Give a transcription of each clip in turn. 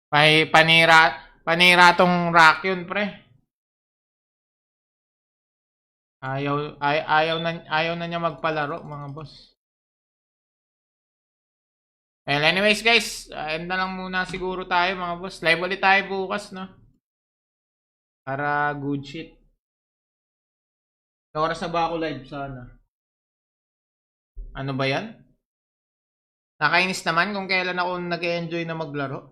Panira, panira tong rock yun, pre. Ayaw na niya magpalaro, mga boss. Well, anyways guys, end na lang muna siguro tayo mga boss. Live ulit tayo bukas, no? Para good shit. Oras na ba ako live sana? Ano ba yan? Nakainis naman kung kailan ako nag-enjoy na maglaro.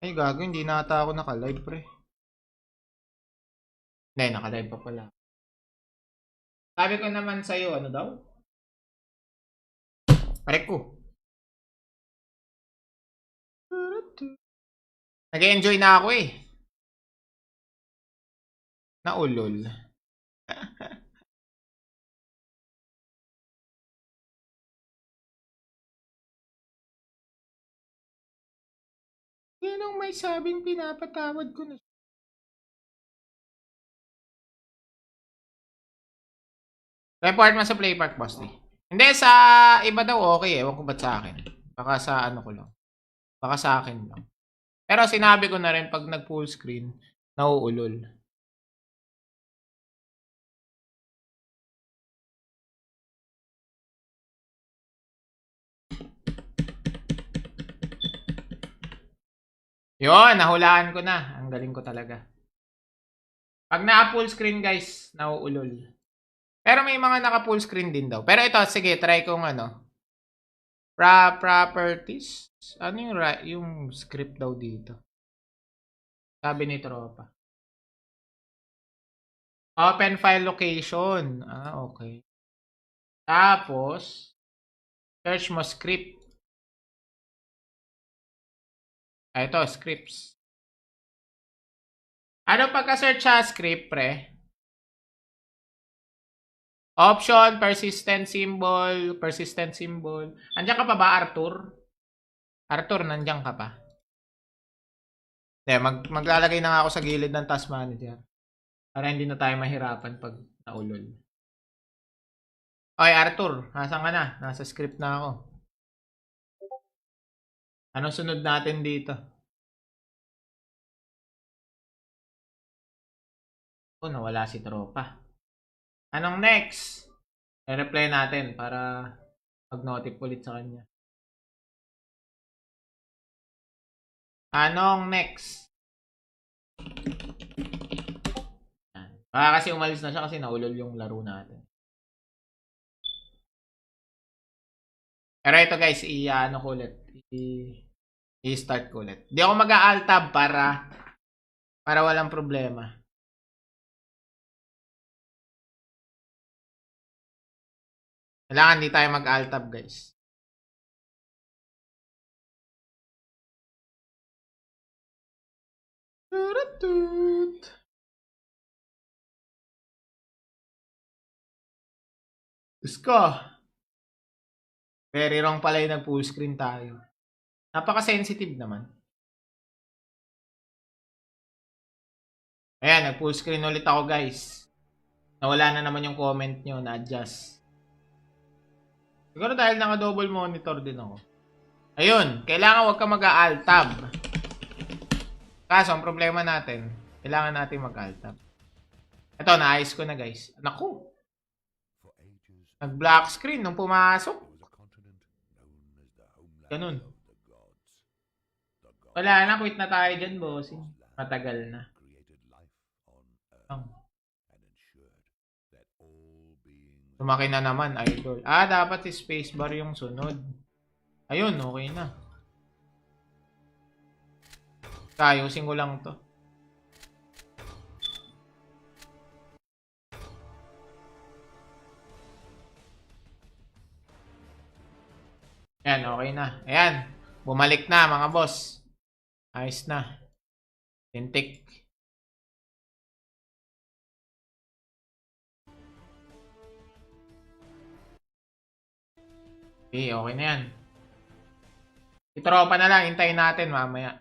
Ay gago, hindi na ata ako naka-live, pre. Hindi, naka-live pa pala. Sabi ko naman sa'yo, ano daw? Pare ko. Nag-enjoy na ako eh. Naulol. Yan ang may sabing pinapatawad ko na. Report mo sa Play Park, boss. Hindi, sa iba daw okay. Ewan ko ba't sa akin. Baka sa ano ko lang. Baka sa akin lang. Pero sinabi ko na rin pag nag full screen, nauulol. Yun, nahulaan ko na. Ang galing ko talaga. Pag naka full screen guys, nauulol. Pero may mga naka full screen din daw. Pero ito, sige, try kong ano. Properties. Ano yung script daw dito? Sabi ni Tropa. Open file location. Ah, okay. Tapos, search mo script. Ah, ito, scripts. Ano pagka-search sa script, pre? Option, persistent symbol, persistent symbol. Andiyan ka pa ba, Arthur? Arthur, nandiyan ka pa? Maglalagay na nga ako sa gilid ng task manager. Para hindi na tayo mahirapan pag naulol. Okay, Arthur, nasan ka na? Nasa script na ako. Anong sunod natin dito? Oh, nawala si Tropa. Anong next? I-reply natin para mag-notif ulit sa kanya. Anong next? Baka kasi umalis na siya kasi naulol yung laro natin. Pero ito guys, i-ano ko ulit. I-start ko ulit. Di ako mag-alt tab para walang problema. Kailangan di tayo mag-alt tab guys. Gusto. Very wrong pala yung nag-full screen tayo. Napaka-sensitive naman. Ayan, nag-full screen ulit ako guys. Nawala na naman yung comment nyo, na-adjust. Siguro dahil naka-double monitor din ako. Ayun, kailangan wag ka mag-alt tab. Kaso, ang problema natin, kailangan natin mag-alt tab. Ito, naayos ko na guys. Naku! Nag-black screen nung pumasok. Ganun. Wala na, quit na tayo dyan, bossing. Matagal na. Lumaki na naman, idol. Ah, dapat spacebar yung sunod. Ayun, okay na. Ayusin ko lang to. Ayan, okay na. Ayan, bumalik na mga boss. Ayos na. Tintik. Okay, okay na yan. Itropa na lang, hintayin natin mamaya.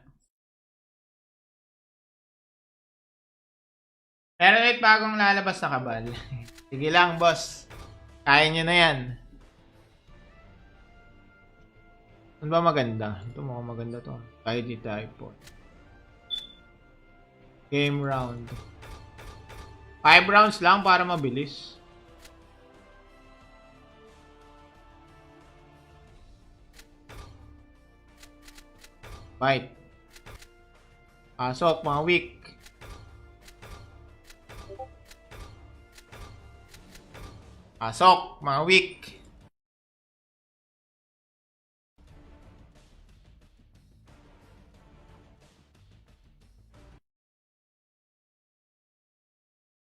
Pero ulit bagong lalabas na kabal. Sige lang, boss. Kaya nyo na yan. Ano ba maganda? Ito mukhang maganda to. ID type. Game round. 5 rounds lang para mabilis. Fight. Pasok, mga weak. Pasok, mga weak.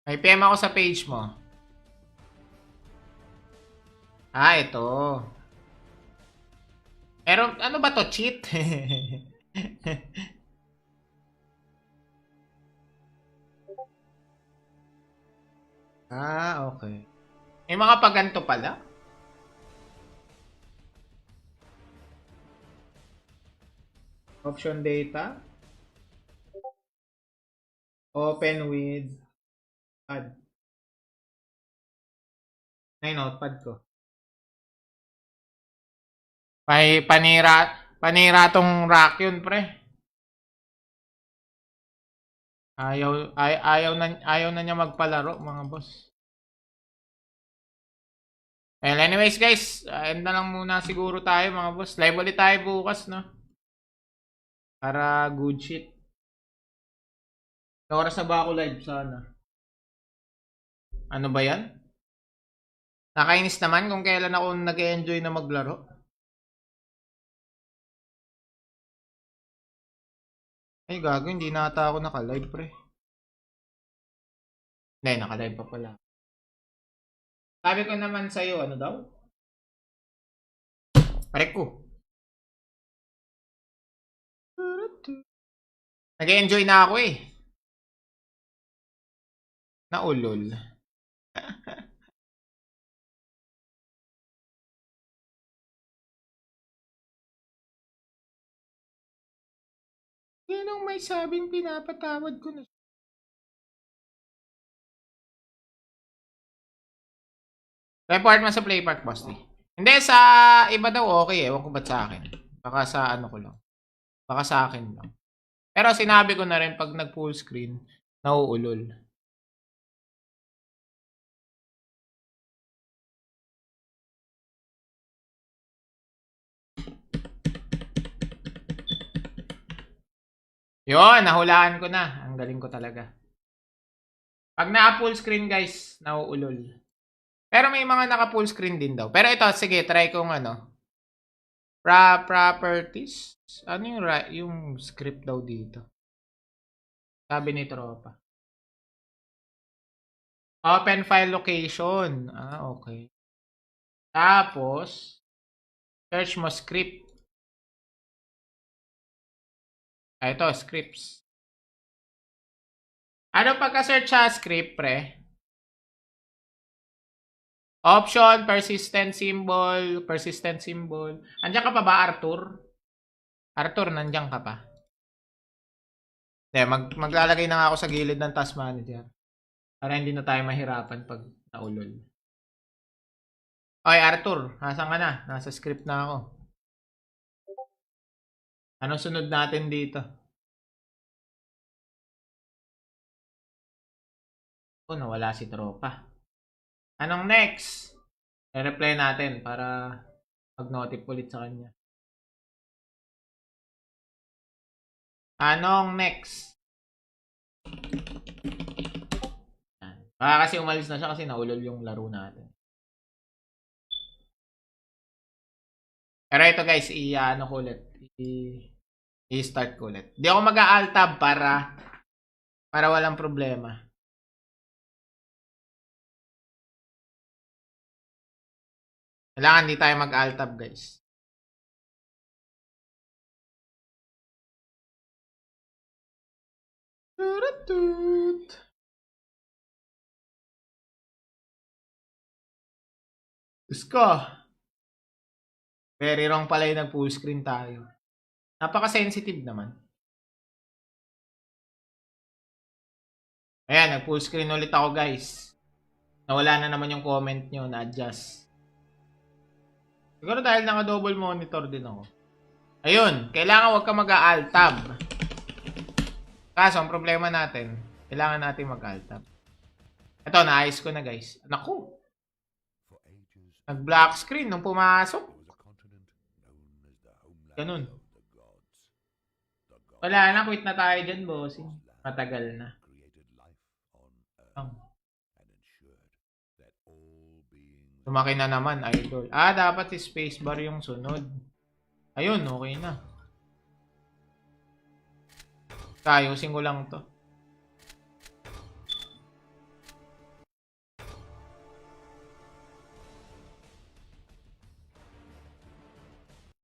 May PM ako sa page mo. Ito. Pero ano ba to? Cheat? Okay. May mga paganto pala. Option data. Open with pad. Ay, notepad ko. May panira tong rack yun, pre. Ayaw na niya magpalaro, mga boss. Well, anyways guys, end na lang muna siguro tayo, mga boss. Live ulit tayo bukas, no? Para good shit. Sa oras na ba ako live sana? Ano ba yan? Nakainis naman kung kailan ako nag-enjoy na maglaro. Ay, gago, hindi na ata ako naka-live, pre. Hindi, naka-live pa pala. Sabi ko naman sa'yo, ano daw? Pare ko. Nag-enjoy na ako eh. Naulol. Yan ang may sabing pinapatawad ko na. Report mo sa Playpark, boss. Hindi, sa iba daw okay eh. Ewan ko ba't sa akin. Baka sa ano ko lang. Baka sa akin lang. Pero sinabi ko na rin pag nag-full screen, nauulol. Yun, nahulaan ko na. Ang galing ko talaga. Pag na-full screen guys, nauulol. Pero may mga naka-full screen din daw. Pero ito, sige, try kong ano. Properties. Ano yung script daw dito? Sabi ni Tropa. Open file location. Okay. Tapos, search mo script. Ito, scripts. Ano pagka-search sa script, pre? Option, persistent symbol. Andiyan ka pa ba, Arthur? Arthur, nandiyan ka pa? Maglalagay na nga ako sa gilid ng task manager. Para hindi na tayo mahirapan pag naulol. Okay, Arthur, nasan ka na? Nasa script na ako. Anong sunod natin dito? Nawala si Tropa. Anong next? I-reply natin para mag-notif ulit sa kanya. Anong next? Baka kasi umalis na siya kasi naulol yung laro natin. Pero ito guys, i-ano ko ulit. I-start ko ulit. Di ako mag-a-alt tab para walang problema. Kailangan di tayo mag-alt tab guys. Gusto. Very wrong pala yung nag-full screen tayo. Napaka-sensitive naman. Ayan, nag-full screen ulit ako guys. Nawala na naman yung comment nyo, na-adjust. Siguro dahil naka-double monitor din ako. Ayun, kailangan wag ka mag-alt tab. Kaso, ang problema natin, kailangan natin mag-alt tab. Ito, naayos ko na guys. Naku! Nag-black screen nung pumasok. Ganun. Wala na, quit na tayo dyan, bossing. Matagal na. Lumaki na naman, idol. Dapat si spacebar yung sunod. Ayun, okay na. Ayusin ko lang to.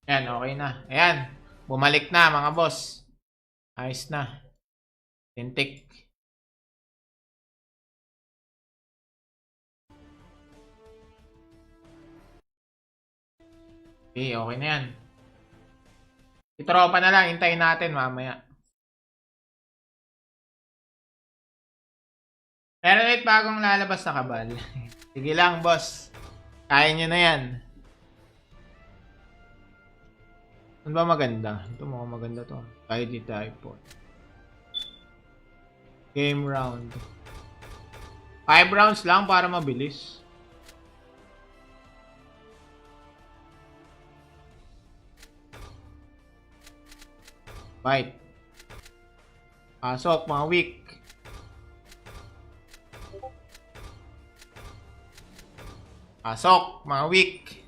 Ayan, okay na. Ayan, bumalik na mga boss. Ayos na. Tintik. Okay, okay na yan. Itropa na lang, hintayin natin mamaya. Meron ulit bagong lalabas na kabal. Sige lang, boss. Kaya nyo na yan. Ano ba maganda? Ito mukhang maganda to. ID type. Game round. 5 rounds lang para mabilis. Fight. Pasok, mga weak. Pasok, mga weak.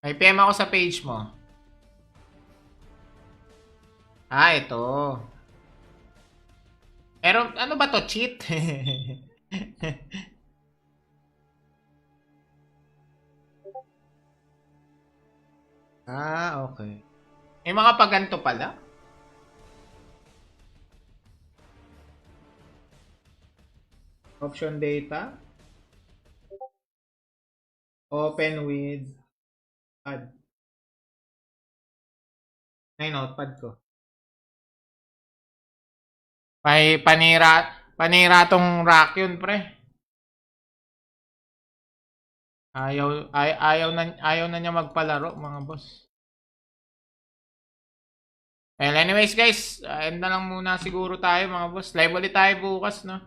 May PM ako sa page mo. Ito. Pero ano ba to? Cheat? Okay. May mga paganto pala. Option data. Open with pad. Ay, notepad ko. Panira tong rack yun, pre. Ayaw na niya magpalaro, mga boss. Well, anyways guys, end na lang muna siguro tayo, mga boss. Live ulit tayo bukas, no?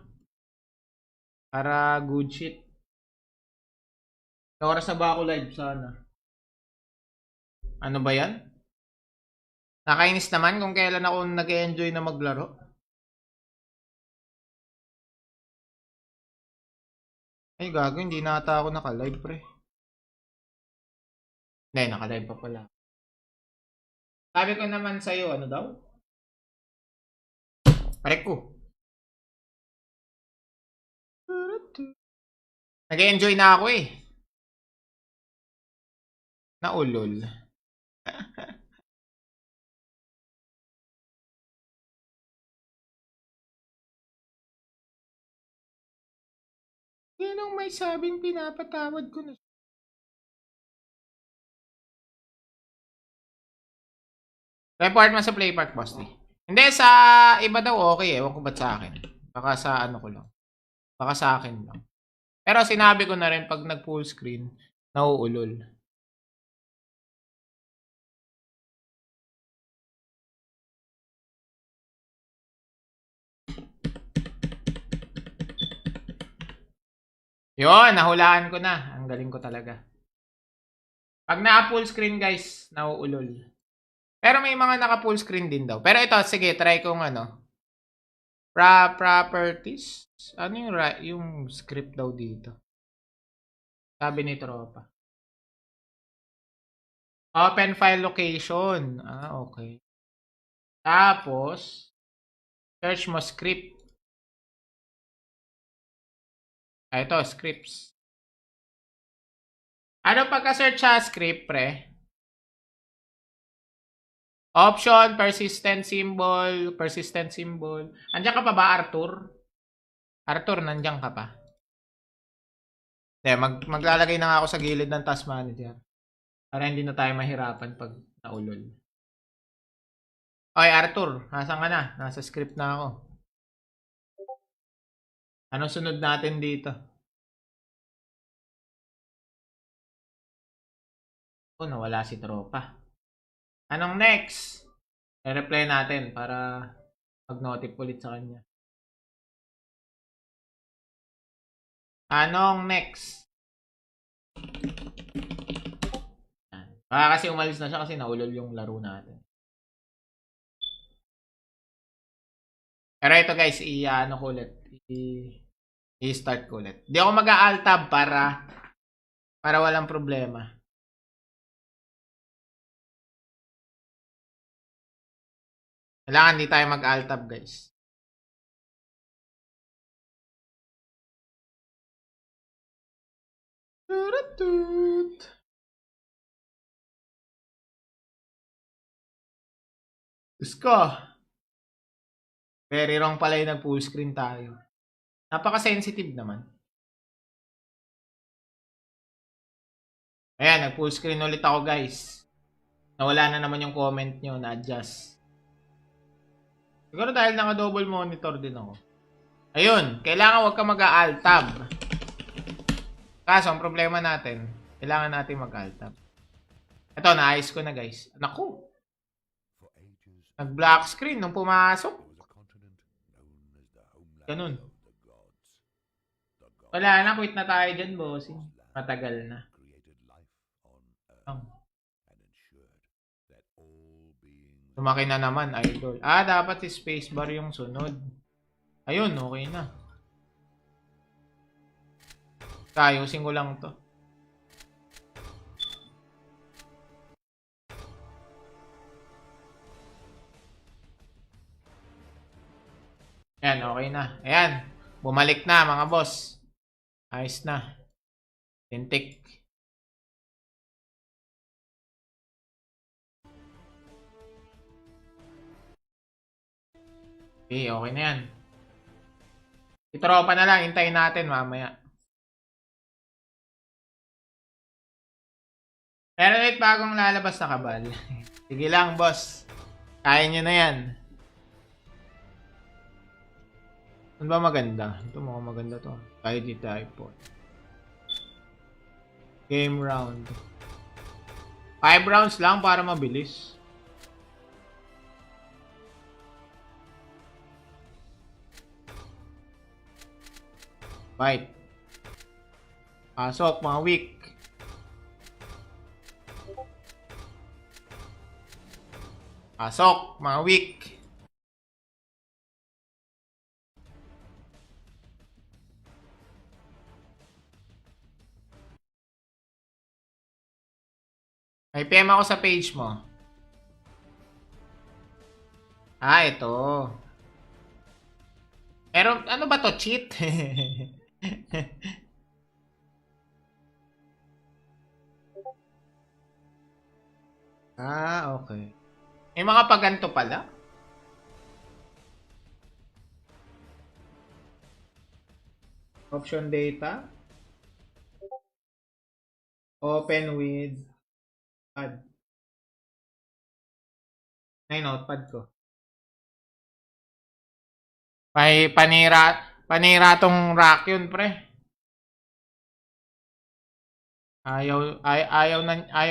Para good shit. Oras na ba ako live sana? Ano ba yan? Nakainis naman kung kailan ako nag-enjoy na maglaro. Ay, gago, hindi na ata ako naka-live, pre. Hindi, naka-live pa pala. Sabi ko naman sa'yo, ano daw? Pare ko. Nag-enjoy na ako eh. Naulol. Yan ang may sabing pinapatawad ko na. Report mo sa Play Park, boss. Hindi, sa iba daw okay eh. Ewan ko ba't sa akin. Baka sa ano ko lang. Baka sa akin lang. Pero sinabi ko na rin pag nag-full screen, nauulol. Yun, nahulaan ko na. Ang galing ko talaga. Pag naka-full screen guys, nauulol. Pero may mga naka-full screen din daw. Pero ito, sige, try kong ano. Properties. Ano yung script daw dito? Sabi ni Tropa. Open file location. Okay. Tapos, search mo script. Ito, scripts. Ano pagka-search sa script, pre? Option, persistent symbol. Andiyan ka pa ba, Arthur? Arthur, nandiyan ka pa? Maglalagay na nga ako sa gilid ng task manager. Para hindi na tayo mahirapan pag naulol. Okay, Arthur, nasaan ka na? Nasa script na ako. Anong sunod natin dito? Oh, nawala si tropa. Anong next? I-reply natin para mag-notif ulit sa kanya. Anong next? Baka kasi umalis na siya kasi naulol yung laro natin. Pero ito guys, i-ano ko ulit. I-start ko ulit. Di ako mag-alt tab para walang problema. Kailangan di tayo mag-alt tab guys. Gusto. Very wrong pala yung nag-full screen tayo. Napaka-sensitive naman. Ayan, nag-full screen ulit ako guys. Nawala na naman yung comment nyo, na-adjust. Siguro dahil naka-double monitor din ako. Ayun, kailangan wag ka mag-alt tab. Kaso, ang problema natin, kailangan natin mag-alt tab. Ito, naayos ko na guys. Naku! Nag-black screen nung pumasok. Ganun. Wala na, quit na tayo dyan, bossing. Matagal na. Lumaki na naman, idol. Dapat si spacebar yung sunod. Ayun, okay na. Ayusin ko lang to. Ayan, okay na. Ayan, bumalik na mga boss. Ayos na. Tintik. Okay, okay na yan. Itropa na lang, hintayin natin mamaya. Pero wait, bagong lalabas na kabal. Sige lang, boss. Kaya nyo na yan. Ano ba maganda? Ito mga maganda to. ID type. Game round. 5 rounds lang para mabilis. Fight. Pasok mga weak. Pasok mga weak. May PM ako sa page mo. Ito. Pero ano ba to? Cheat? Okay. May mga paganto pala. Option data. Open with pad. Ay, notepad ko. May panira tong rack yun, pre. Ayaw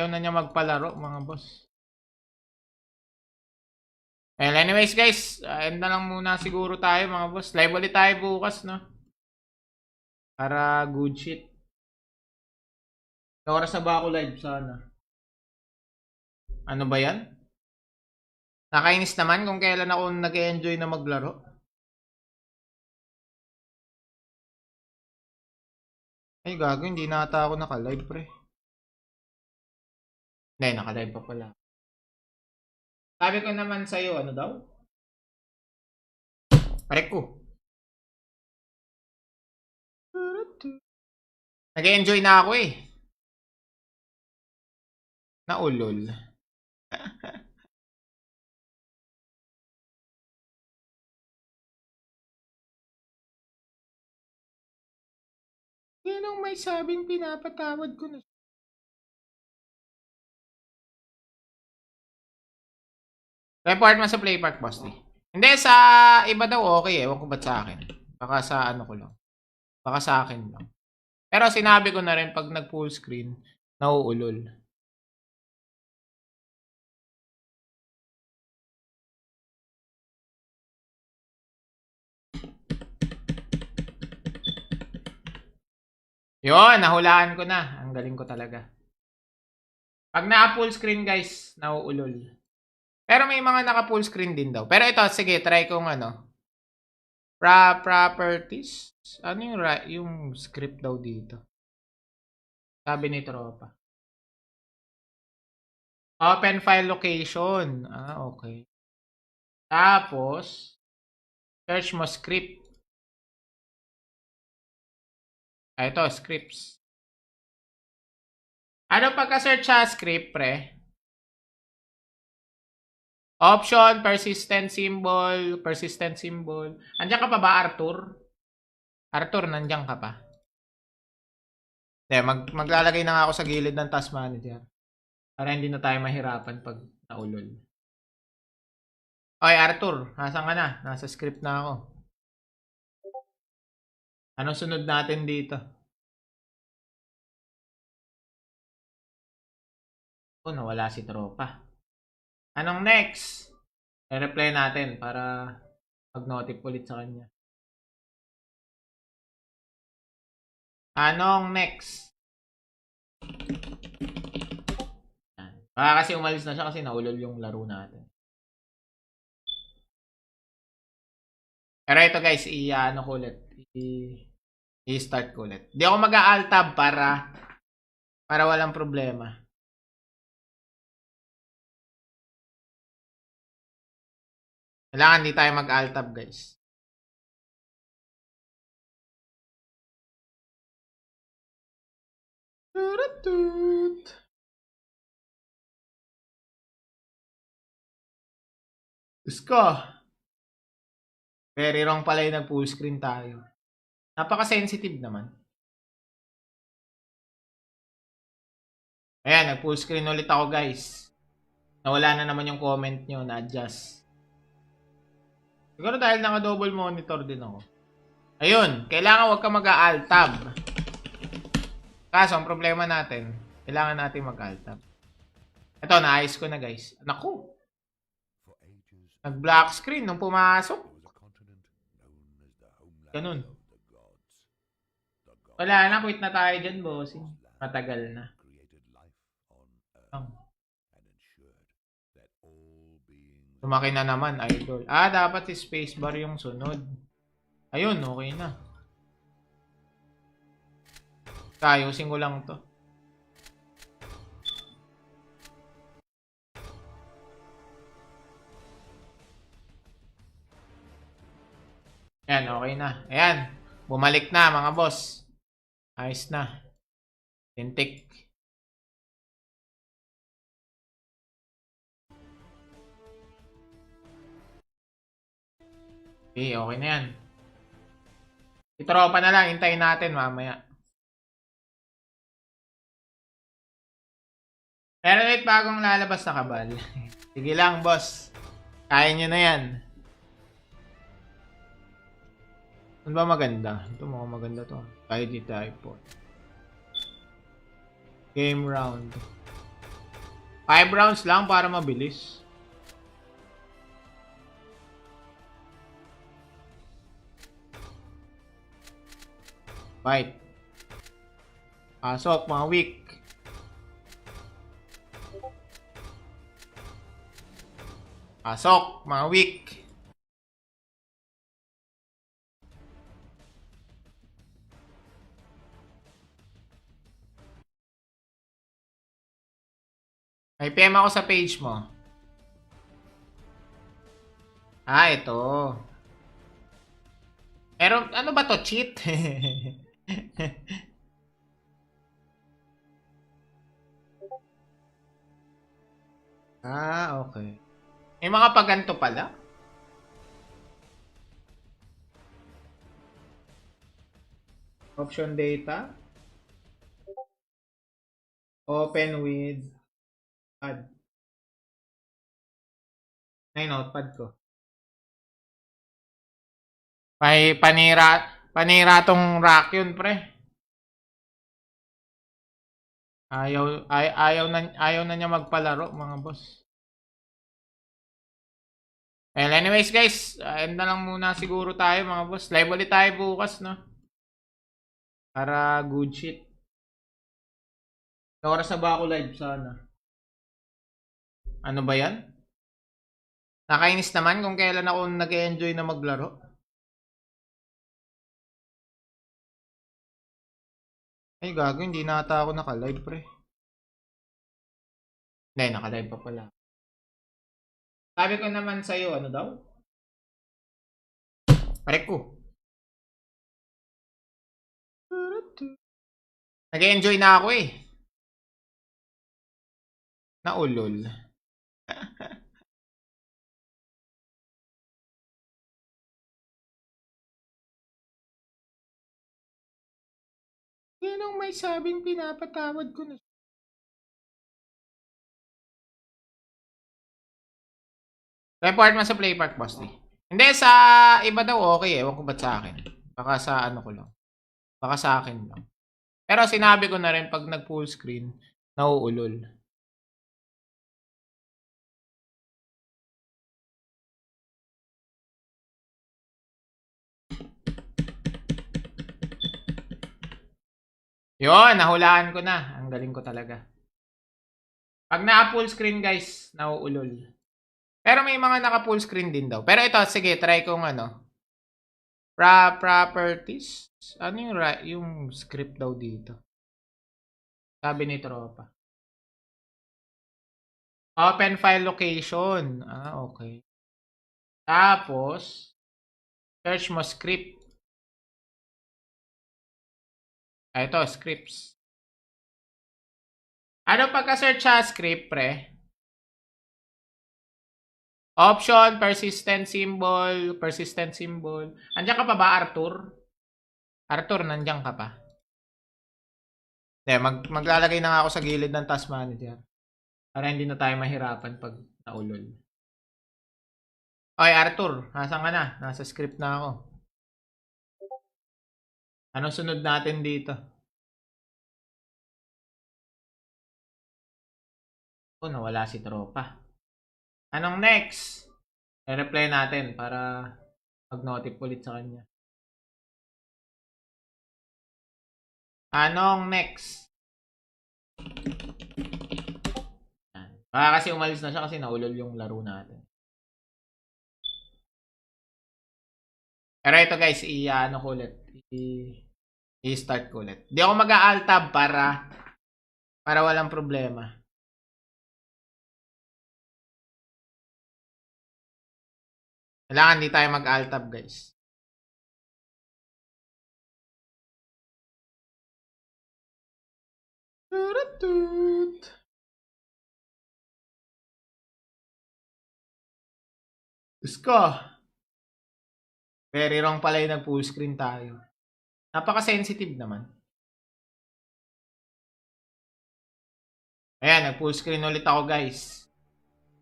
na niya magpalaro, mga boss. Well, anyways guys, end na lang muna siguro tayo mga boss. Live ulit tayo bukas, no? Para good shit. Oras na ba ako live sana? Ano ba yan? Nakainis naman kung kailan ako nag-enjoy na maglaro. Ay gago, hindi na ata ako naka-live, pre. Hindi, naka-live pa pala. Sabi ko naman sa'yo, ano daw? Parek ko. Nag-enjoy na ako eh. Naulol. Yan ang may sabing pinapatawad ko na. Report mo sa Playpark, boss. Hindi, sa iba daw okay eh. Ewan ko ba't sa akin. Baka sa ano ko lang. Baka sa akin lang. Pero sinabi ko na rin pag nag full screen, nauulol. Yun, nahulaan ko na. Ang galing ko talaga. Pag naka full screen guys, nauulol. Pero may mga naka full screen din daw. Pero ito, sige, try kong ano. Properties. Ano yung script daw dito? Sabi ni Tropa. Open file location. Ah, okay. Tapos, search mo script. Ah, ito, scripts. Ano pagka-search sa script, pre? Option, persistent symbol, persistent symbol. Andiyan ka pa ba, Arthur? Arthur, nandiyan ka pa? Maglalagay na nga ako sa gilid ng task manager. Para hindi na tayo mahirapan pag naulol. Okay, Arthur, nasan ka na? Nasa script na ako. Anong sunod natin dito? Oh, nawala si Tropa. Anong next? I-reply natin para mag-notif ulit sa kanya. Anong next? Baka kasi umalis na siya kasi naulol yung laro natin. Pero ito guys, i-ano ko ulit. I-start ko ulit. Di ako mag-alt tab para walang problema. Kailangan di tayo mag-alt tab guys. Gusto. Very wrong pala yung nag-full screen tayo. Napaka-sensitive naman. Ayan, nag-full screen ulit ako guys. Nawala na naman yung comment nyo, na-adjust. Siguro dahil naka-double monitor din ako. Ayun, kailangan wag ka mag-alt tab. Kaso, ang problema natin, kailangan natin mag-alt tab. Ito, naayos ko na guys. Naku! Nag-black screen nung pumasok. Ganun. Wala na, quit na tayo dyan, bossing. Matagal na. Lumaki na naman, idol. Ah, dapat spacebar yung sunod. Ayun, okay na. Ayusin ko lang to. Ayan, okay na. Ayan, bumalik na mga boss. Ayos na. Tintik. Okay, okay na yan. Itropa na lang, hintayin natin mamaya. Pero wait, bagong lalabas na kabal. Sige lang, boss. Kaya nyo na yan. Ano ba maganda? Ito mukhang maganda to. ID type po. Game round. 5 rounds lang para mabilis. Fight. Pasok, mga weak. Pasok, mga weak. May PM ako sa page mo. Ah, ito. Pero ano ba to? Cheat? Ah, okay. May mga paganto pala. Option data. Open with pad. Ay, notepad ko. May panira. Panira tong rock yun, pre. Ayaw na niya magpalaro, mga boss. Well, anyways guys, end na lang muna siguro tayo mga boss. Live ulit tayo bukas, no? Para good shit. Sa oras na ba ako live sana? Ano ba yan? Nakainis naman kung kailan ako nag-enjoy na maglaro. Ay gago, hindi na ata ako naka-live, pre. Hindi, naka-live pa pala. Sabi ko naman sa'yo, ano daw? Pare ko. Nag-enjoy na ako eh. Naulol. Yan ang may sabing pinapatawad ko na. Report mo sa Playpark, boss. Hindi, sa iba daw okay eh. Ewan ko ba't sa akin. Baka sa ano ko lang. Baka sa akin lang. Pero sinabi ko na rin pag nag-full screen, nauulol. Yun, nahulaan ko na. Ang galing ko talaga. Pag na-full screen guys, nauulol. Pero may mga naka-full screen din daw. Pero ito, sige, try kong ano. Properties. Ano yung script daw dito? Sabi ni Tropa. Open file location. Ah, okay. Tapos, search mo script. Ah, ito, scripts. Ano pagka-search sa script, pre? Option, persistent symbol. Andiyan ka pa ba, Arthur? Arthur, nandiyan ka pa? Maglalagay na nga ako sa gilid ng task manager. Para hindi na tayo mahirapan pag naulol. Okay, Arthur, nasan ka na? Nasa script na ako. Anong sunod natin dito? Oh, nawala si Tropa. Anong next? I-reply natin para mag-notif ulit sa kanya. Anong next? Baka kasi umalis na siya kasi naulol yung laro natin. Pero ito guys, i-ano ko ulit. I-start ko ulit. Di ako mag-alt tab para walang problema. Kailangan di tayo mag-alt tab guys. Gusto. Very wrong pala yung nag-full screen tayo. Napaka-sensitive naman. Ayan, nag-full screen ulit ako guys.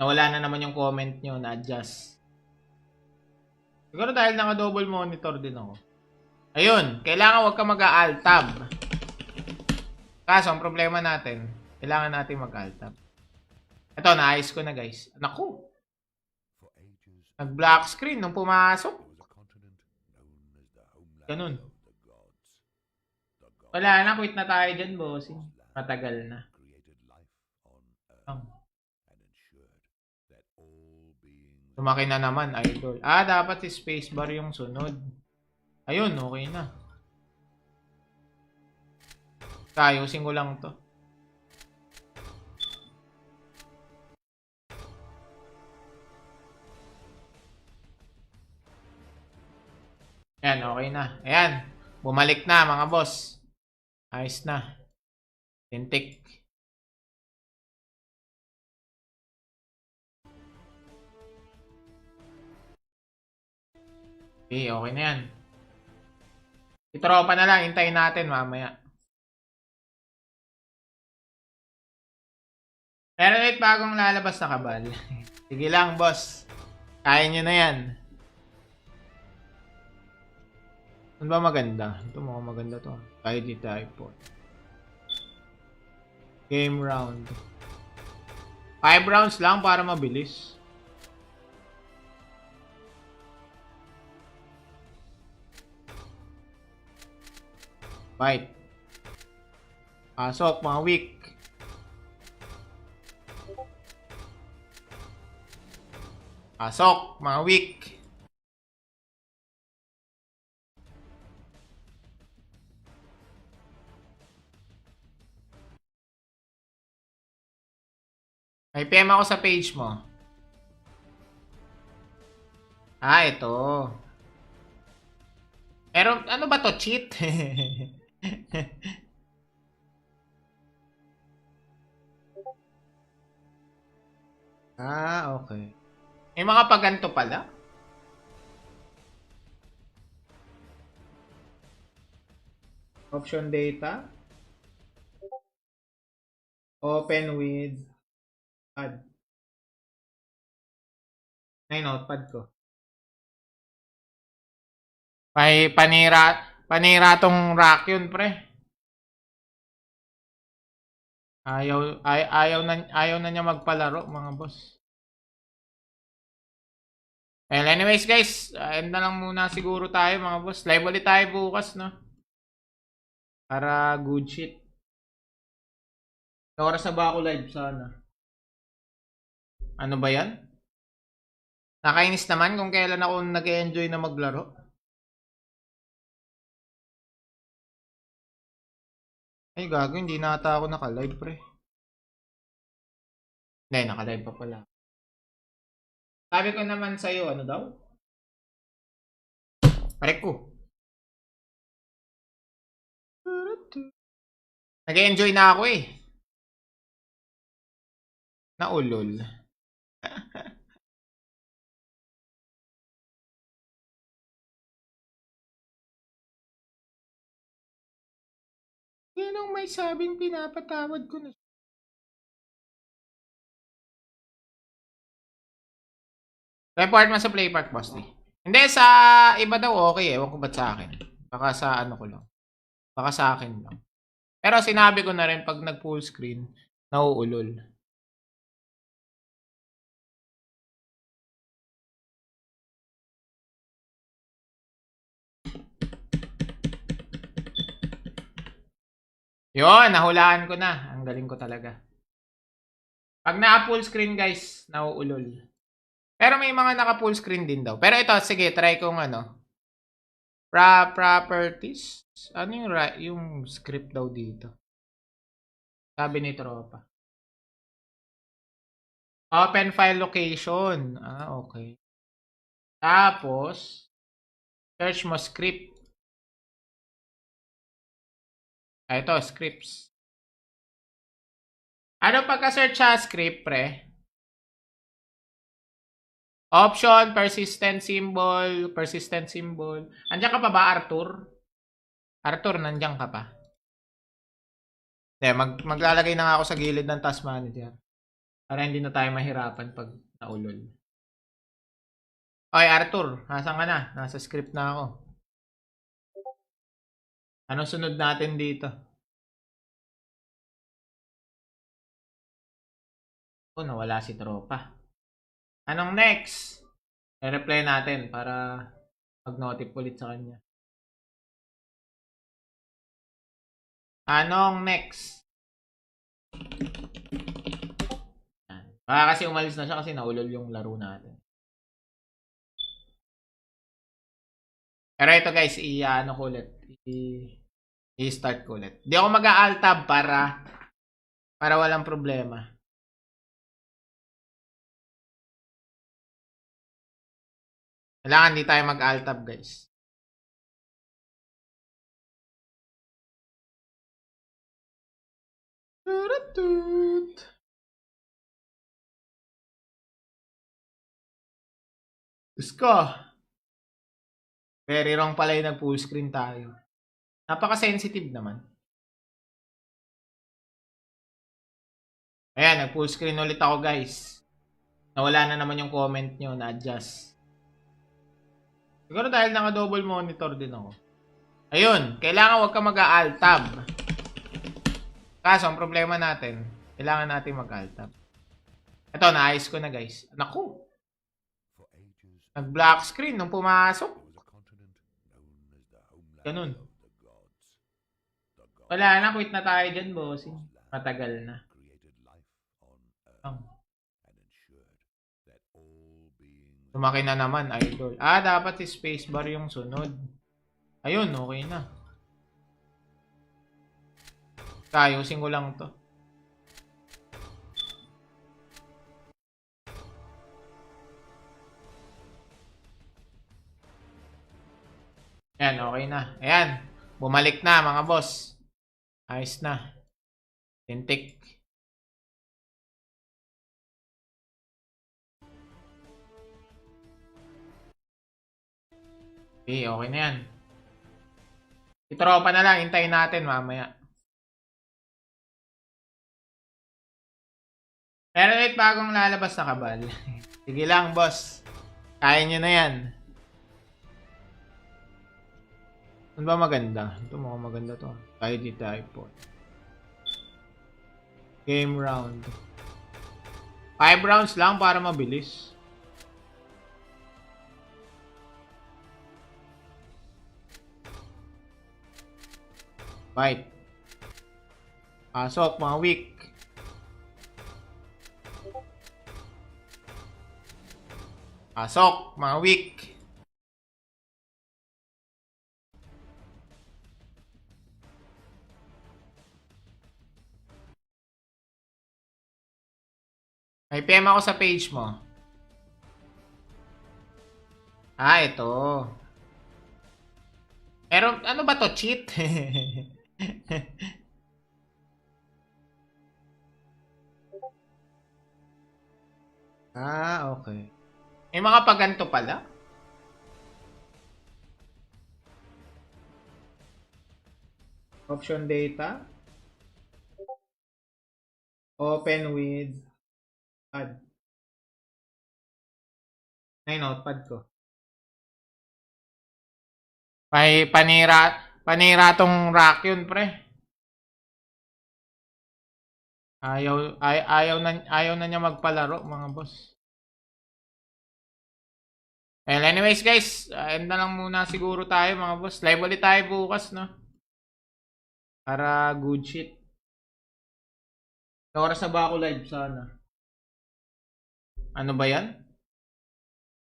Nawala na naman yung comment nyo, na-adjust. Siguro dahil naka-double monitor din ako. Ayun, kailangan wag ka mag-alt tab. Kaso, ang problema natin, kailangan natin mag-alt tab. Ito, naayos ko na guys. Naku! Nag-black screen nung pumasok. Ganun. Wala na, quit na tayo dyan, bossing. Matagal na. Lumaki na naman, idol. Ah, dapat si spacebar yung sunod. Ayun, okay na. Ayusin ko lang to. Ayan, okay na. Ayan, bumalik na mga boss. Ayos na. Tintik. Okay, okay na yan. Itropa na lang, hintayin natin mamaya. Meron ulit bagong lalabas na kabal. Sige lang, boss. Kaya nyo na yan. Ano ba maganda? Ito mukhang maganda to. ID type. Game round. 5 rounds lang para mabilis. Fight. Pasok, mga weak. Pasok, mga weak. May PM ako sa page mo. Ito. Pero ano ba to? Cheat? Okay. May mga paganto pala. Option data. Open with pad. Ay, notepad ko. Panira tong rack yun, pre. Ayaw na niya magpalaro, mga boss. Well, anyways guys, end na lang muna siguro tayo, mga boss. Live ulit tayo bukas, no? Para good shit. Oras na ba ako live sana? Ano ba yan? Nakainis naman kung kailan ako nag-enjoy na maglaro. Ay gago, hindi na ata ako naka-live, pre. Hindi, naka-live pa pala. Sabi ko naman sa'yo, ano daw? Pare ko. Nag-enjoy na ako eh. Naulol. Yan ang may sabing pinapatawad ko na. Report mo sa Play Park, boss. Hindi, sa iba daw okay eh. Ewan ko ba't sa akin. Baka sa ano ko lang. Baka sa akin lang. Pero sinabi ko na rin pag nag-full screen, nauulol. Yun, nahulaan ko na. Ang galing ko talaga. Pag naka-full screen guys, nauulol. Pero may mga naka-full screen din daw. Pero ito, sige, try kong ano. Properties? Ano yung script daw dito? Sabi ni Tropa. Open file location. Okay. Tapos, search mo script. Ito, scripts. Ano pagka-search sa script, pre? Option, persistent symbol. Andiyan ka pa ba, Arthur? Arthur, nandiyan ka pa? Maglalagay na nga ako sa gilid ng task manager. Para hindi na tayo mahirapan pag naulol. Okay, Arthur, nasaan ka na? Nasa script na ako. Anong sunod natin dito? Nawala si Tropa. Anong next? I-reply natin para mag-notif ulit sa kanya. Anong next? Baka kasi umalis na siya kasi naulol yung laro natin. Pero ito guys, i-ano ko ulit. I-start ko ulit. Di ako mag-alt tab para walang problema. Kailangan di tayo mag-alt tab guys. Gusto. Very wrong pala yung nag-full screen tayo. Napaka-sensitive naman. Ayan, nag-full screen ulit ako guys. Nawala na naman yung comment nyo, na-adjust. Siguro dahil naka-double monitor din ako. Ayun, kailangan wag ka mag-alt tab. Kaso, ang problema natin, kailangan natin mag-alt tab. Ito, naayos ko na guys. Naku! Nag-black screen nung pumasok. Ganun. Wala na, quit na tayo dyan, bossing. Matagal na. Lumaki na naman, idol. Ah, dapat si spacebar yung sunod. Ayun, okay na. Ayusin ko lang to. Ayan, okay na. Ayan, bumalik na mga boss. Ayos na. Tintik. Okay, okay na yan. Itropa na lang, hintayin natin mamaya. Pero wait, bagong lalabas na kabal. Sige lang, boss. Kaya nyo na yan. Ano ba maganda? Ito mukhang maganda to. ID type po. Game round. 5 rounds lang para mabilis. Fight. Pasok, mga weak. Pasok, mga weak. May PM ako sa page mo. Ah, ito. Pero ano ba to? Cheat? Ah, okay. May mga paganto pala. Option data. Open with pad. Ay, notepad ko. Panira tong rack yun, pre. Ayaw na niya magpalaro, mga boss. Well, anyways guys, end na lang muna siguro tayo mga boss. Live ulit tayo bukas, no? Para good shit. Oras na ba ako live sana? Ano ba yan?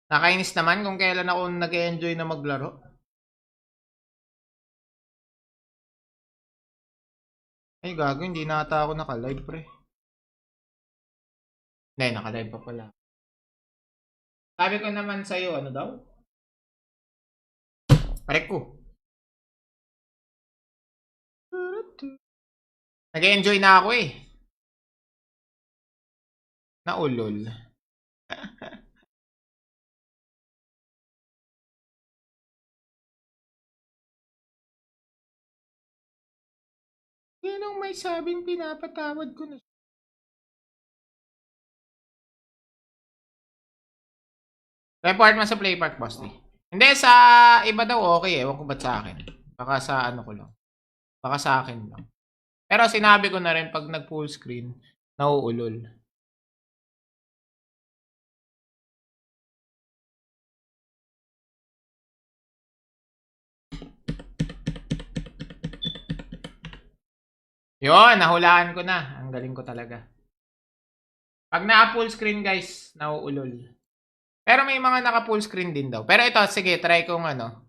Nakainis naman kung kailan ako nag-enjoy na maglaro. Ay gago, hindi na ata ako naka-live, pre. Hindi, naka-live pa pala. Sabi ko naman sa'yo, ano daw? Parek ko. Nag-enjoy na ako eh. Naulol. Yan ang may sabing pinapatawad ko na. Report mo sa Play Park, boss. Hindi, sa iba daw okay eh. Ewan ko ba't sa akin. Baka sa ano ko lang. Baka sa akin lang. Pero sinabi ko na rin pag nag full screen, nauulol. Yun, nahulaan ko na. Ang galing ko talaga. Pag naka full screen guys, nauulol. Pero may mga naka full screen din daw. Pero ito, sige, try kong ano.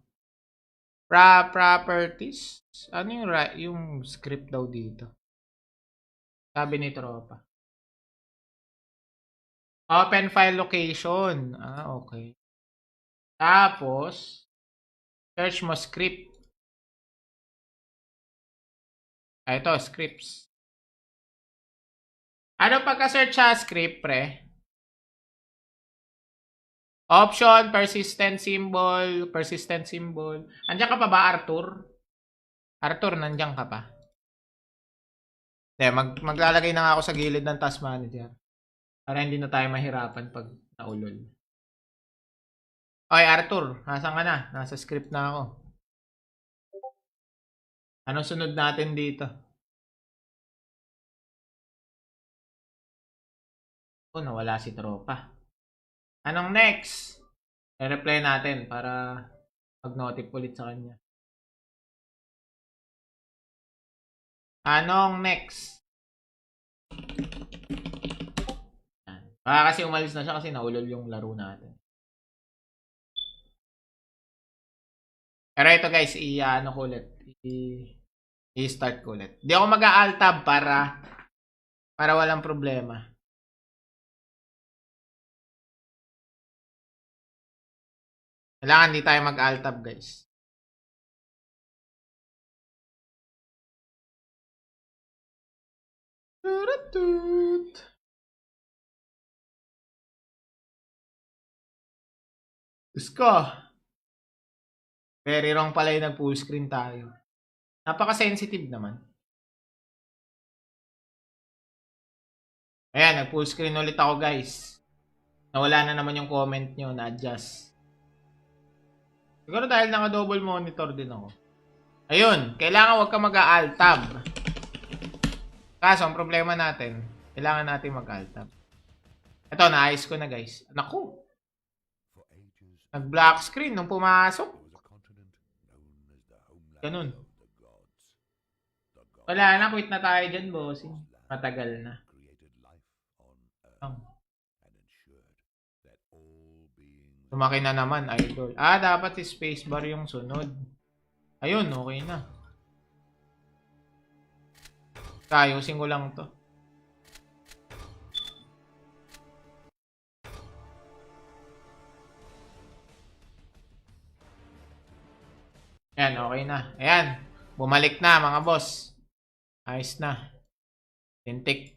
Properties. Ano yung script daw dito? Sabi ni Tropa. Open file location. Ah, okay. Tapos, search mo script. Ah, ito, scripts. Ano pagka-search sa script, pre? Option, persistent symbol. Andiyan ka pa ba, Arthur? Arthur, nandiyan ka pa? Maglalagay na nga ako sa gilid ng task manager. Para hindi na tayo mahirapan pag naulol. Okay, Arthur, nasan ka na? Nasa script na ako. Anong sunod natin dito? Oh, nawala si tropa. Anong next? I-reply natin para mag-notif ulit sa kanya. Anong next? Kasi umalis na siya kasi naulol yung laro natin. Pero ito guys, i-ano ko ulit. I-start ko ulit. Di ako mag-alt tab para walang problema. Kailangan di tayo mag-alt tab guys. Gusto. Very wrong pala yung nag-full screen tayo. Napaka-sensitive naman. Ayan, nag-full screen ulit ako guys. Nawala na naman yung comment nyo, na-adjust. Siguro dahil naka-double monitor din ako. Ayun, kailangan wag ka mag-alt tab. Kaso, ang problema natin, kailangan natin mag-alt tab. Ito, naayos ko na guys. Naku! Nag-black screen nung pumasok. Ganun. Wala na, quit na tayo dyan, bossing. Matagal na. Lumaki na naman, idol. Dapat spacebar yung sunod. Ayun, okay na. Ayusin ko lang to. Ayan, okay na. Ayan, bumalik na mga boss. Ayos na. Tintik.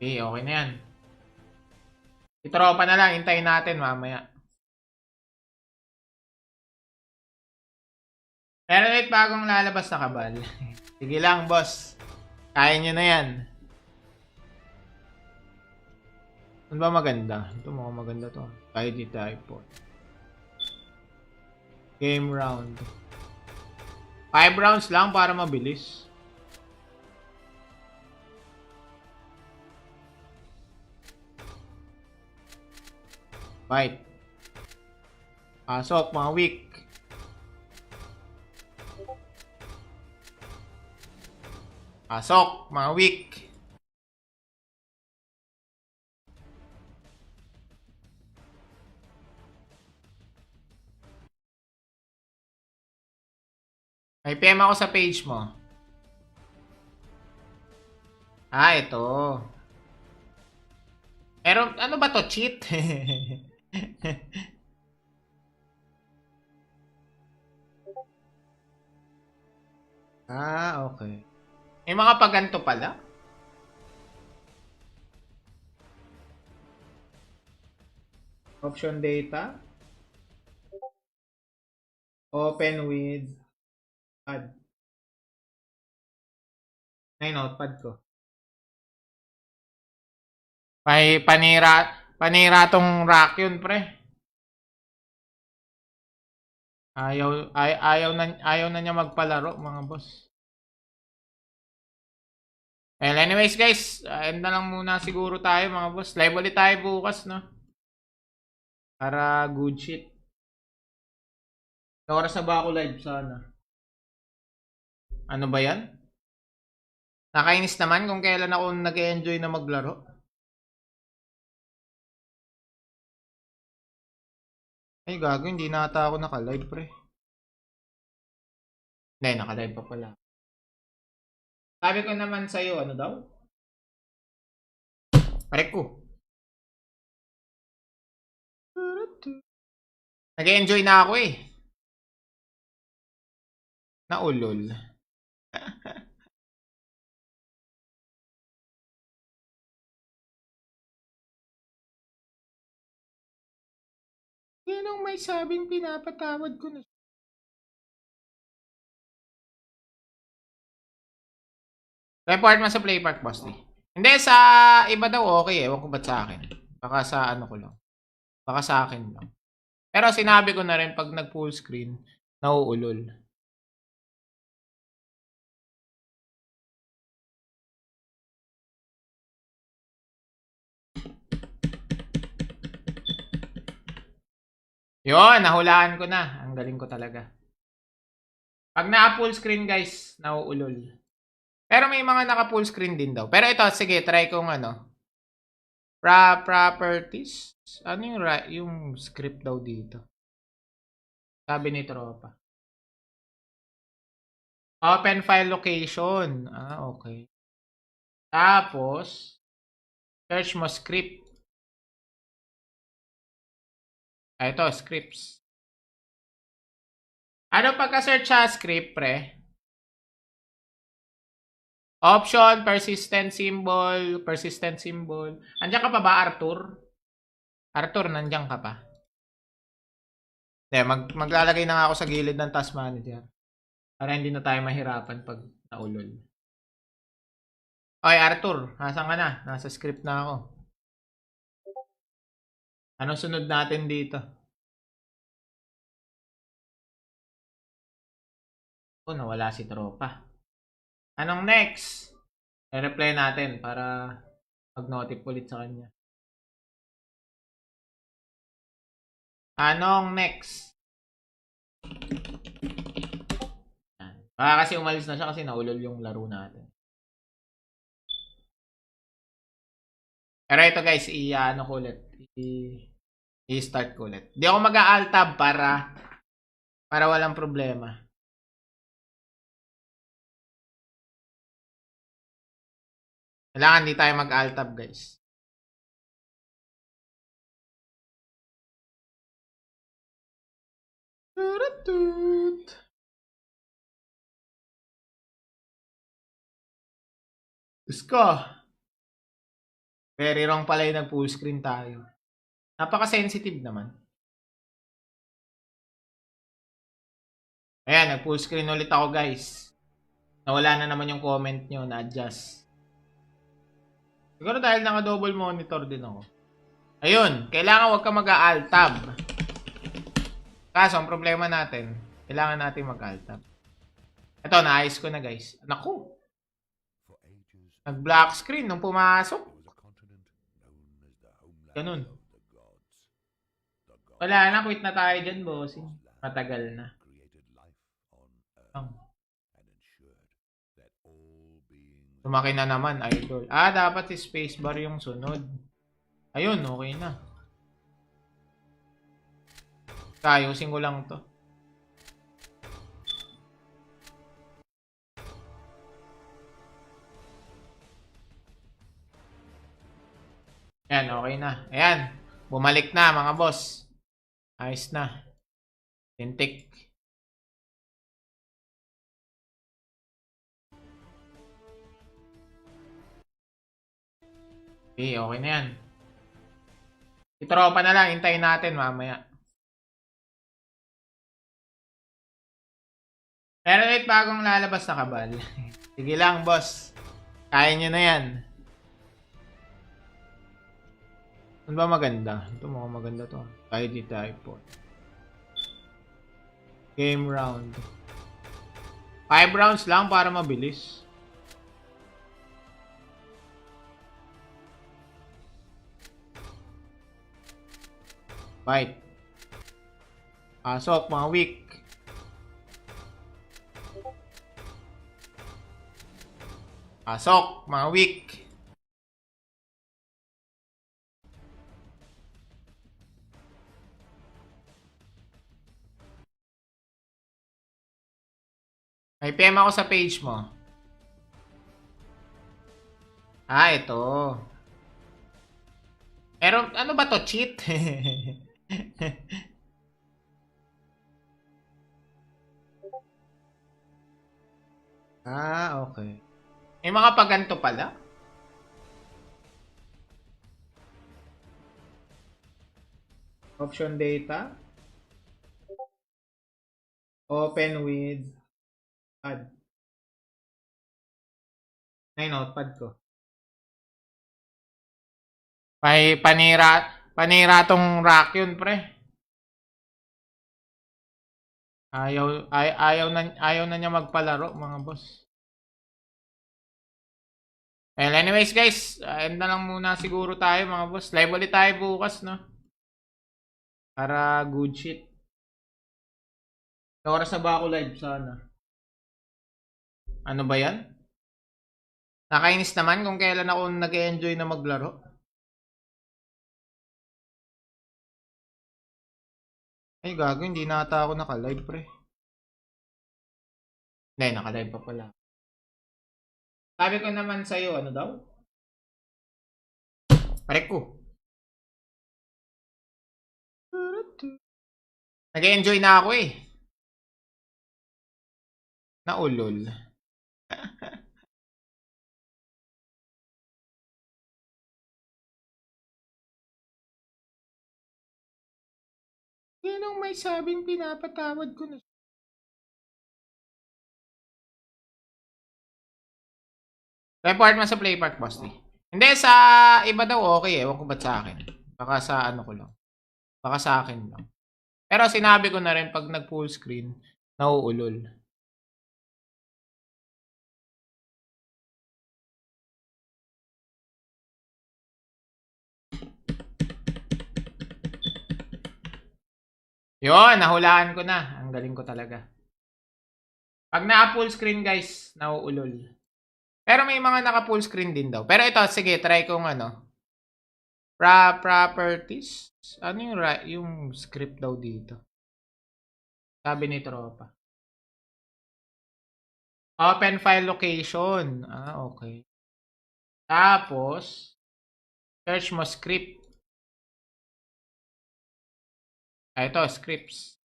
Okay, okay na yan. Itropa na lang, hintayin natin mamaya. Pero wait, bagong lalabas na kabal. Sige lang, boss. Kaya nyo na yan. Ano ba maganda? Ito mukhang maganda to. ID type po. Game round. 5 rounds lang para mabilis. Fight. Pasok, mga weak. Pasok, mga weak. May PM ako sa page mo. Ito. Pero ano ba to? Cheat? Okay. May mga paganto pala. Option data. Open with pad. Ay, notepad ko. May panira tong rack yun, pre. Ayaw na niya magpalaro, mga boss. Well, anyways guys, end na lang muna siguro tayo, mga boss. Live ulit tayo bukas, no? Para good shit. Sa oras na ba ako live sana? Ano ba yan? Nakainis naman kung kailan ako nag-enjoy na maglaro. Ay, gago, hindi na ata ako naka-live, pre. Hindi, naka-live pa pala. Sabi ko naman sa'yo, ano daw? Pare ko. Nag-enjoy na ako eh. Naulol. Yan ang may sabing pinapatawad ko na. Report mo sa Playpark, boss. Hindi, sa iba daw okay eh. Ewan ko ba't sa akin. Baka sa ano ko lang. Baka sa akin lang. Pero sinabi ko na rin pag nag-full screen, nauulol. Yun, nahulaan ko na. Ang galing ko talaga. Pag naka-full screen guys, nauulol. Pero may mga naka-full screen din daw. Pero ito, sige, try kong ano. Properties. Ano yung script daw dito? Sabi ni Tropa. Open file location. Ah, okay. Tapos, search mo script. Ah, ito, scripts. Ano pagka-search sa script, pre? Option, persistent symbol. Andiyan ka pa ba, Arthur? Arthur, nandiyan ka pa? Maglalagay na nga ako sa gilid ng task manager. Para hindi na tayo mahirapan pag naulol. Okay, Arthur, nasan ka na? Nasa script na ako. Anong sunod natin dito? Oh, nawala si Tropa. Anong next? I-reply natin para mag-notif ulit sa kanya. Anong next? Baka kasi umalis na siya kasi naulol yung laro natin. Pero ito guys, i-ano ko ulit. I-start ko ulit. Di ako mag-alt tab para walang problema. Kailangan di tayo mag-alt tab guys. Gusto. Very wrong pala yung nag-full screen tayo. Napaka-sensitive naman. Ayan, nag-full screen ulit ako guys. Nawala na naman yung comment nyo, na-adjust. Siguro dahil naka-double monitor din ako. Ayun, kailangan wag ka mag-alt tab. Kaso, ang problema natin, kailangan natin mag-alt tab. Ito, naayos ko na guys. Naku! Nag-black screen nung pumasok. Ganun. Wala na, quit na tayo dyan, bossing. Matagal na. Lumaki na naman, idol. Ah, dapat si spacebar yung sunod. Ayun, okay na. Ayusin ko lang to. Ayan, okay na. Ayan, bumalik na mga boss. Ayos na. Tintik. Okay, okay na yan. Itropa na lang, hintayin natin mamaya. Meron ulit bagong lalabas na kabal. Sige lang, boss. Kaya nyo na yan. Ano ba maganda? Ito mukhang maganda to. ID type. Game round. 5 rounds lang para mabilis. Fight. Pasok, mga weak. Pasok, mga weak. May PM ako sa page mo. Ah, ito. Pero ano ba to? Cheat? Ah, okay. May mga paganto pala. Option data. Open with pad. Ay, notepad ko. May panira. Panira tong rock yun, pre. Ayaw na niya magpalaro, mga boss. Well, anyways guys, end na lang muna siguro tayo, mga boss. Live ulit tayo bukas, no? Para good shit. Oras na ba ako live sana? Ano ba yan? Nakainis naman kung kailan ako nag-enjoy na maglaro. Ay gago, hindi na ata ako naka-live, pre. Hindi, naka-live pa pala. Sabi ko naman sa'yo, ano daw? Pare ko. Nag-enjoy na ako eh. Naulol. Yan ang may sabing pinapatawad ko na. Report mo sa Play Park, boss. Hindi, sa iba daw okay eh. Ewan ko ba't sa akin. Baka sa ano ko lang. Baka sa akin lang. Pero sinabi ko na rin pag nag-full screen, nauulol. Yun, nahulaan ko na. Ang galing ko talaga. Pag naka-full screen guys, nauulol. Pero may mga naka-full screen din daw. Pero ito, sige, try kong ano. Properties? Ano yung script daw dito? Sabi ni Tropa. Open file location. Ah, okay. Tapos, search mo script. Ah, ito, scripts.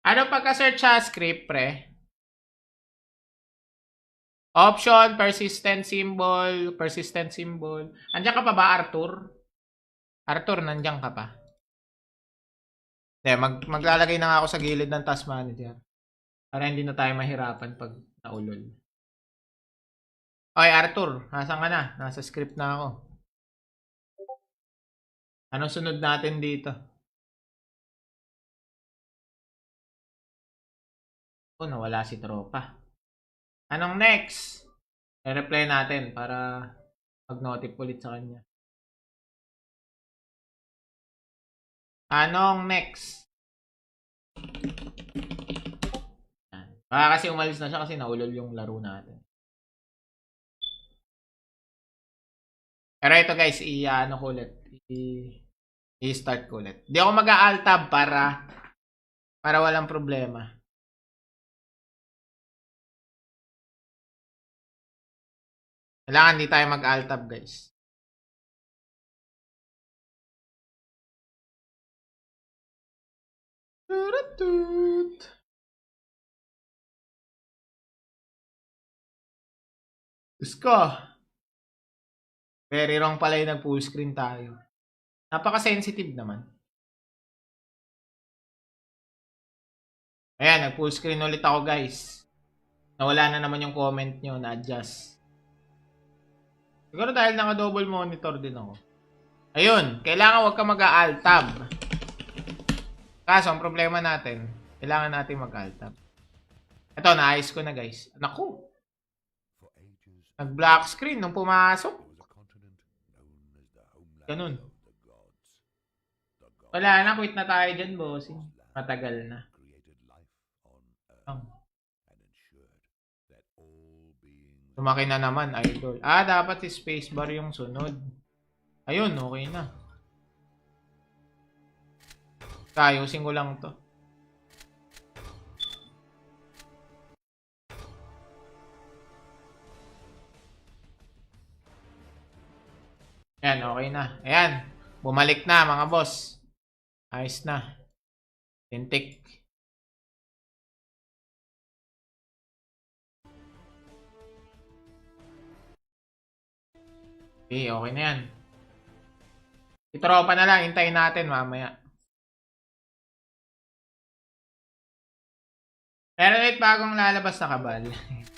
Ano pagka-search sa script, pre? Option, persistent symbol. Andiyan ka pa ba, Arthur? Arthur, nandiyan ka pa? Maglalagay na nga ako sa gilid ng task manager. Para hindi na tayo mahirapan pag naulol. Okay, Arthur, nasaan ka na? Nasa script na ako. Anong sunod natin dito? Oh, nawala si Tropa. Anong next? I-reply natin para mag-notif ulit sa kanya. Anong next? Baka kasi umalis na siya kasi naulol yung laro natin. Pero ito guys, i-ano ko ulit. I-start ko ulit. Di ako mag-alt tab para walang problema. Kailangan di tayo mag-alt tab guys. Gusto. Very wrong pala yung nag-full screen tayo. Napaka-sensitive naman. Ayan, nag-full screen ulit ako guys. Nawala na naman yung comment nyo, na-adjust. Siguro dahil naka-double monitor din ako. Ayun, kailangan wag ka mag-alt tab. Kaso, ang problema natin, kailangan natin mag-alt tab. Ito, naayos ko na guys. Naku! Nag-black screen nung pumasok. Ganun. Wala na, quit na tayo dyan, bossing. Matagal na. Lumaki na naman, idol. Ah, dapat si spacebar yung sunod. Ayun, okay na. Ayusin ko lang to. Ayan, okay na. Ayan, bumalik na mga boss. Ayos na. Tintik. Okay, okay na yan. Itropa na lang, hintayin natin mamaya. Pero wait, bagong lalabas na kabal.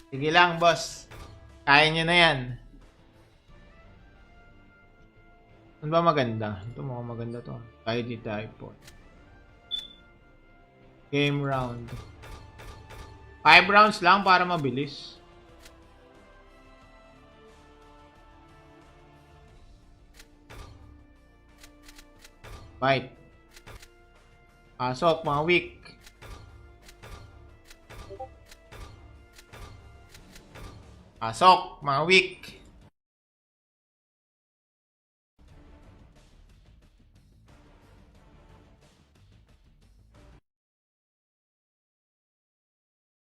Sige lang, boss. Kaya nyo na yan. Ano ba maganda? Ito mukhang maganda to. ID type. Game round. 5 rounds lang para mabilis. Fight. Pasok, mga weak. Pasok, mga weak.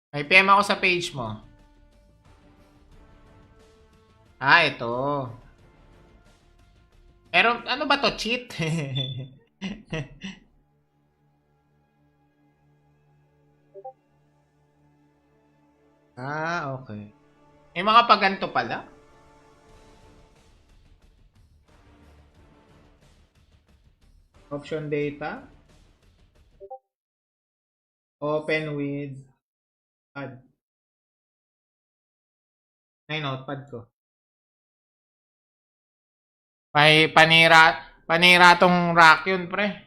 May PM ako sa page mo. Ah, ito. Pero ano ba to? Cheat? Ah, okay. May mga paganto pala. Option data. Open with pad. Ay, notepad ko. Panira tong rack yun, pre.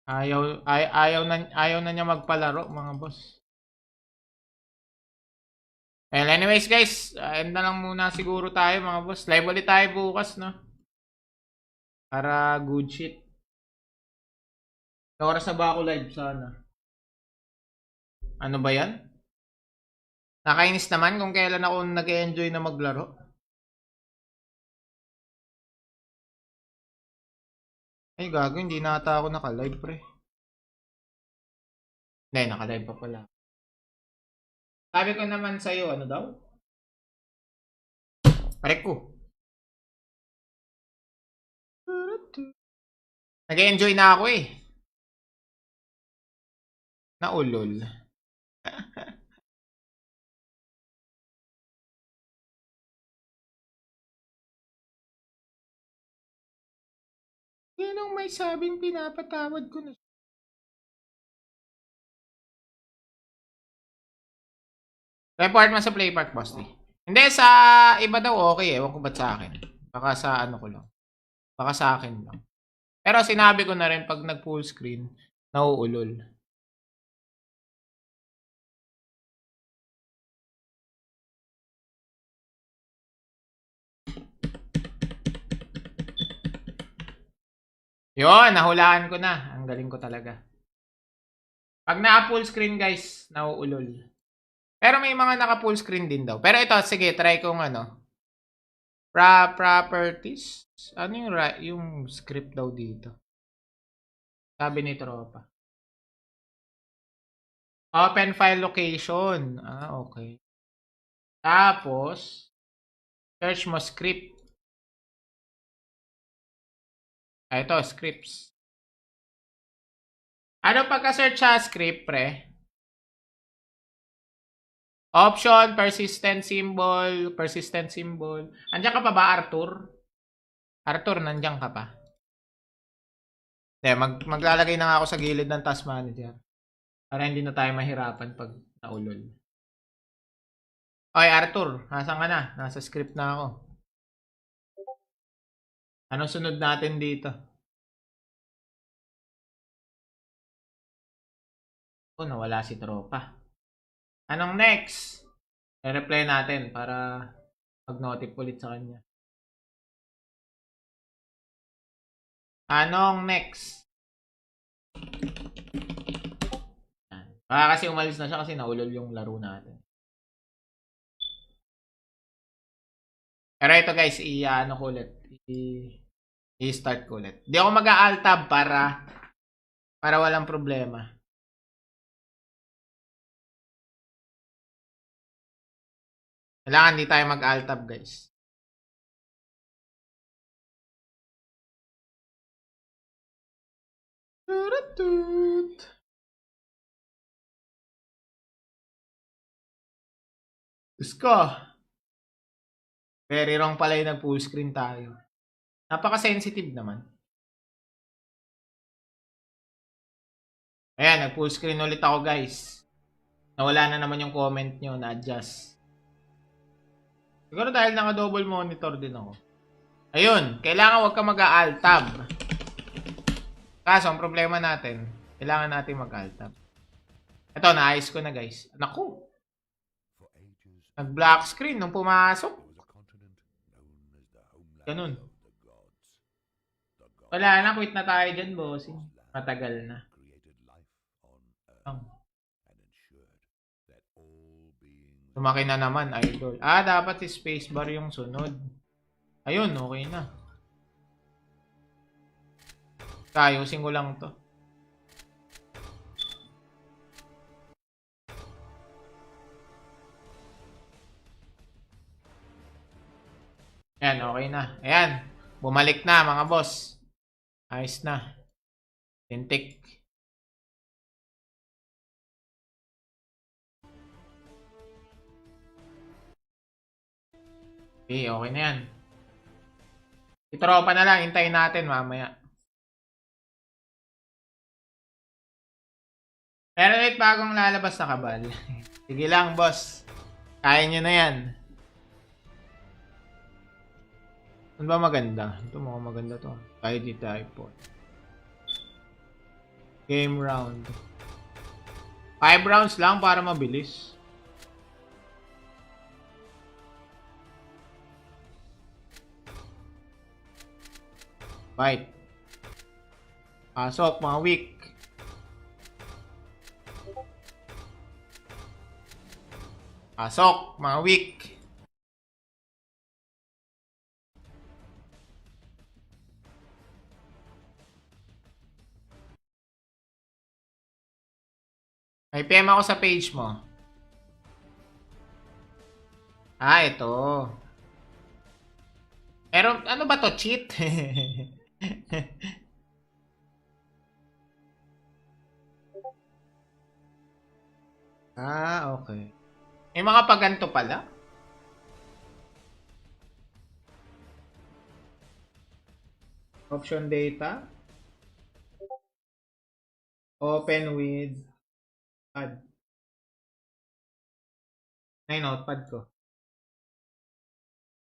Ayaw na niya magpalaro, mga boss. Well, anyways guys, end na lang muna siguro tayo, mga boss. Live ulit tayo bukas, no? Para good shit. Oras na ba ako live sana? Ano ba yan? Nakainis naman kung kailan ako nag-enjoy na maglaro. Ay gago, hindi na ata ako naka-live, pre. Hindi, naka-live pa pala. Sabi ko naman sa'yo, ano daw? Parek ko. Nag-enjoy na ako eh. Naulol. Yan ang may sabing pinapatawad ko na. Report mo sa Play Park, boss. Hindi, sa iba daw okay. Ewan ko ba't sa akin. Baka sa ano ko lang. Baka sa akin lang. Pero sinabi ko na rin pag nag full screen, nauulol. Yun, nahulaan ko na. Ang galing ko talaga. Pag naka-full screen guys, nauulol. Pero may mga naka-full screen din daw. Pero ito, sige, try kong ano. Properties. Ano yung script daw dito? Sabi ni Tropa. Open file location. Ah, okay. Tapos, search mo script. Ah, ito, scripts. Ano pagka-search sa script, pre? Option, persistent symbol. Andiyan ka pa ba, Arthur? Arthur, nandiyan ka pa? Maglalagay na nga ako sa gilid ng task manager. Para hindi na tayo mahirapan pag naulol. Okay, Arthur, nasan ka na? Nasa script na ako. Anong sunod natin dito? Oh, nawala si Tropa. Anong next? I-reply natin para mag-notif ulit sa kanya. Anong next? Baka kasi umalis na siya kasi naulol yung laro natin. Pero ito guys, i-ano ko ulit. I-start ko ulit. Di ako mag-alt tab para walang problema. Kailangan di tayo mag-alt tab guys. Gusto. Very wrong pala yung nag-full screen tayo. Napaka-sensitive naman. Ayan, nag-full screen ulit ako guys. Nawala na naman yung comment nyo, na-adjust. Siguro dahil naka-double monitor din ako. Ayun, kailangan wag ka mag-alt tab. Kaso, ang problema natin, kailangan natin mag-alt tab. Ito, naayos ko na guys. Naku, nag-black screen nung pumasok. Ganun. Wala na, quit na tayo dyan, bossing. Matagal na. Lumaki na naman, idol. Ah, dapat spacebar yung sunod. Ayun, okay na. Ayusin ko lang to. Ayan, okay na. Ayan, bumalik na mga boss. Ayos na. Tintik. Okay, okay na yan. Itropa na lang, hintayin natin mamaya. Pero wait, bagong lalabas na kabal. Sige lang, boss. Kaya nyo na yan. Ano ba maganda? Ito mukhang maganda to. ID type po. Game round. 5 rounds lang para mabilis. Fight. Pasok, mga weak. Pasok, mga weak. May PM ako sa page mo. Ah, ito. Pero ano ba to? Cheat? Ah, okay. May mga paganto pala. Option data. Open with pad. Ay, notepad ko.